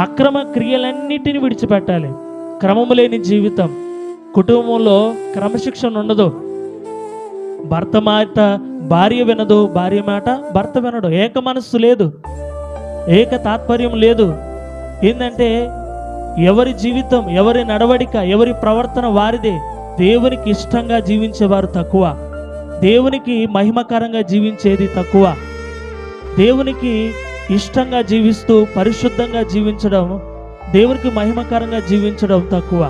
అక్రమ క్రియలన్నిటిని విడిచిపెట్టాలి. క్రమము లేని జీవితం, కుటుంబంలో క్రమశిక్షణ ఉండదు, భర్త మాట భార్య వినదు, భార్య మాట భర్త వినడు, ఏక మనస్సు లేదు, ఏక తాత్పర్యం లేదు. ఏంటంటే ఎవరి జీవితం, ఎవరి నడవడిక, ఎవరి ప్రవర్తన వారిదే. దేవునికి ఇష్టంగా జీవించేవారు తక్కువ, దేవునికి మహిమకరంగా జీవించేది తక్కువ. దేవునికి ఇష్టంగా జీవిస్తూ పరిశుద్ధంగా జీవించడం, దేవునికి మహిమకరంగా జీవించడం తక్కువ.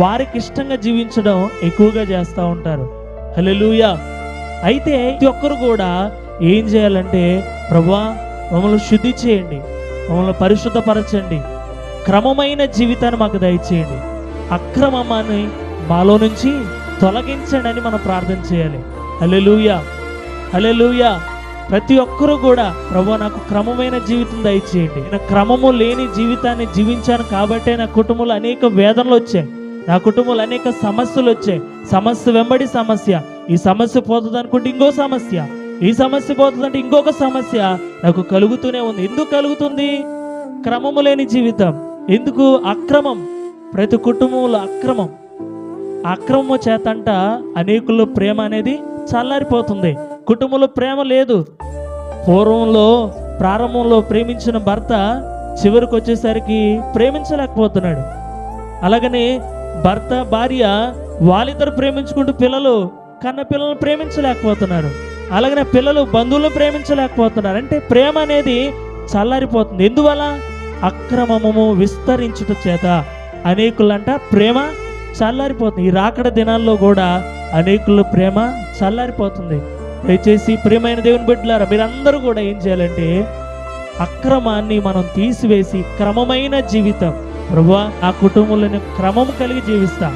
వారికి ఇష్టంగా జీవించడం ఎక్కువగా చేస్తూ ఉంటారు. హల్లెలూయా. అయితే ప్రతి ఒక్కరు కూడా ఏం చేయాలంటే, ప్రభువా మమ్మల్ని శుద్ధి చేయండి, మమ్మల్ని పరిశుద్ధపరచండి, క్రమమైన జీవితాన్ని మాకు దయచేయండి, అక్రమాన్ని మాలో నుంచి తొలగించండి అని మనం ప్రార్థన చేయాలి. హల్లెలూయా, హల్లెలూయా. ప్రతి ఒక్కరూ కూడా ప్రభువా నాకు క్రమమైన జీవితం దయచేయండి. నేను క్రమము లేని జీవితాన్ని జీవించాను కాబట్టే నా కుటుంబంలో అనేక వేదనలు వచ్చాయి, నా కుటుంబంలో అనేక సమస్యలు వచ్చాయి. సమస్య వెంబడి సమస్య, ఈ సమస్య పోతుంది అనుకుంటే ఇంకో సమస్య, ఈ సమస్య పోతుందంటే ఇంకొక సమస్య నాకు కలుగుతూనే ఉంది. ఎందుకు కలుగుతుంది? క్రమము లేని జీవితం. ఎందుకు? అక్రమం. ప్రతి కుటుంబంలో అక్రమం. అక్రమము చేతంట అనేకుల్లో ప్రేమ అనేది చల్లారిపోతుంది. కుటుంబంలో ప్రేమ లేదు. ప్రారంభంలో ప్రేమించిన భర్త చివరికి వచ్చేసరికి ప్రేమించలేకపోతున్నాడు. అలాగనే భర్త భార్య వాళ్ళిద్దరు ప్రేమించుకుంటూ కన్న పిల్లలను ప్రేమించలేకపోతున్నారు. అలాగనే పిల్లలు బంధువులను ప్రేమించలేకపోతున్నారు. అంటే ప్రేమ అనేది చల్లారిపోతుంది. ఎందువల్ల? అక్రమము విస్తరించుట చేత అనేకులంట ప్రేమ చల్లారిపోతుంది. ఈ రాకడ దినాల్లో కూడా అనేకుల ప్రేమ చల్లారిపోతుంది. దయచేసి ప్రియమైన దేవుని బిడ్డలారా, మీరందరూ కూడా ఏం చేయాలంటే అక్రమాన్ని మనం తీసివేసి క్రమమైన జీవితం, ప్రభువా ఆ కుటుంబంలోని క్రమం కలిగి జీవిస్తా,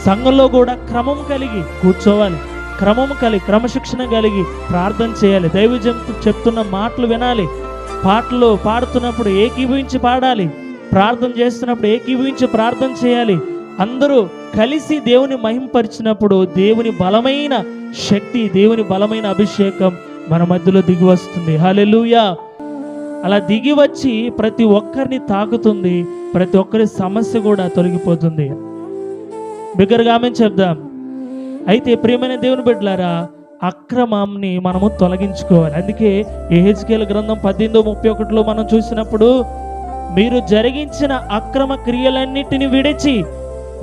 సంఘంలో కూడా క్రమం కలిగి కూర్చోవాలి, క్రమం కలిగి క్రమశిక్షణ కలిగి ప్రార్థన చేయాలి, దైవజనుడు చెప్తున్న మాటలు వినాలి, పాటలు పాడుతున్నప్పుడు ఏకీభవించి పాడాలి, ప్రార్థన చేస్తున్నప్పుడు ఏకీభవించి ప్రార్థన చేయాలి. అందరూ కలిసి దేవుని మహింపరిచినప్పుడు దేవుని బలమైన శక్తి, దేవుని బలమైన అభిషేకం మన మధ్యలో దిగి వస్తుంది. హల్లెలూయా. అలా దిగి వచ్చి ప్రతి ఒక్కరిని తాకుతుంది, ప్రతి ఒక్కరి సమస్య కూడా తొలగిపోతుంది. బిగ్గరగా ఆమేన్ చెప్దాం. అయితే ప్రియమైన దేవుని బిడ్డలారా, అక్రమాన్ని మనము తొలగించుకోవాలి. అందుకే యెహెజ్కేలు గ్రంథం 18:31లో మనం చూసినప్పుడు, మీరు జరిగించిన అక్రమ క్రియలన్నిటిని విడిచి,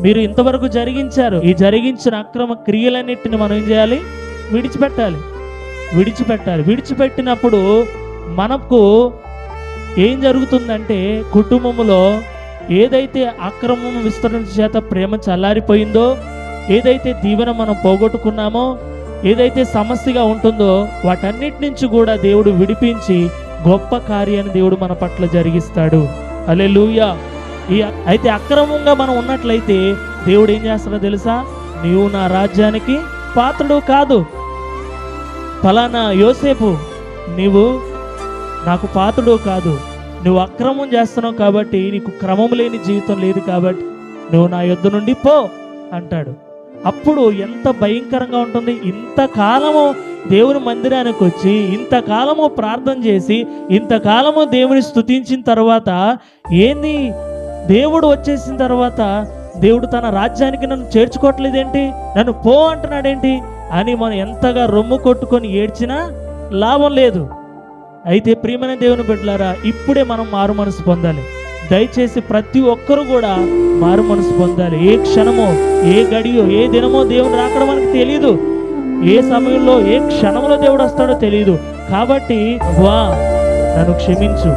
మీరు ఇంతవరకు జరిగించారు, ఈ జరిగించిన అక్రమ క్రియలన్నిటిని మనం ఏం చేయాలి? విడిచిపెట్టాలి. విడిచిపెట్టినప్పుడు మనకు ఏం జరుగుతుందంటే, కుటుంబంలో ఏదైతే అక్రమం విస్తరణ చేత ప్రేమ చల్లారిపోయిందో, ఏదైతే దీవెన మనం పోగొట్టుకున్నామో, ఏదైతే సమస్యగా ఉంటుందో వాటన్నిటి నుంచి కూడా దేవుడు విడిపించి గొప్ప కార్యాన్ని దేవుడు మన పట్ల జరిగిస్తాడు. హల్లెలూయా. అయితే అక్రమంగా మనం ఉన్నట్లయితే దేవుడు ఏం చేస్తాడో తెలుసా? నీవు నా రాజ్యానికి పాత్రుడు కాదు, ఫలానా యోసేపు నీవు నాకు పాత్రుడు కాదు, నువ్వు అక్రమం చేస్తున్నావు కాబట్టి, నీకు క్రమం లేని జీవితం లేదు కాబట్టి నువ్వు నా యొద్ద నుండి పో అంటాడు. అప్పుడు ఎంత భయంకరంగా ఉంటుంది. ఇంతకాలము దేవుని మందిరానికి వచ్చి, ఇంతకాలము ప్రార్థన చేసి, ఇంతకాలము దేవుని స్తుతించిన తర్వాత ఏంది, దేవుడు వచ్చేసిన తర్వాత దేవుడు తన రాజ్యానికి నన్ను చేర్చుకోవట్లేదేంటి, నన్ను పో అంటున్నాడేంటి అని మనం ఎంతగా రొమ్ము కొట్టుకొని ఏడ్చినా లాభం లేదు. అయితే ప్రియమైన దేవుని బిడ్డలారా, ఇప్పుడే మనం మారు మనసు పొందాలి. దయచేసి ప్రతి ఒక్కరు కూడా మారు మనసు పొందాలి. ఏ క్షణమో, ఏ గడియో, ఏ దినమో దేవుడు రాకడం మనకు తెలియదు. ఏ సమయంలో, ఏ క్షణంలో దేవుడు వస్తాడో తెలియదు. కాబట్టి నన్ను క్షమించు,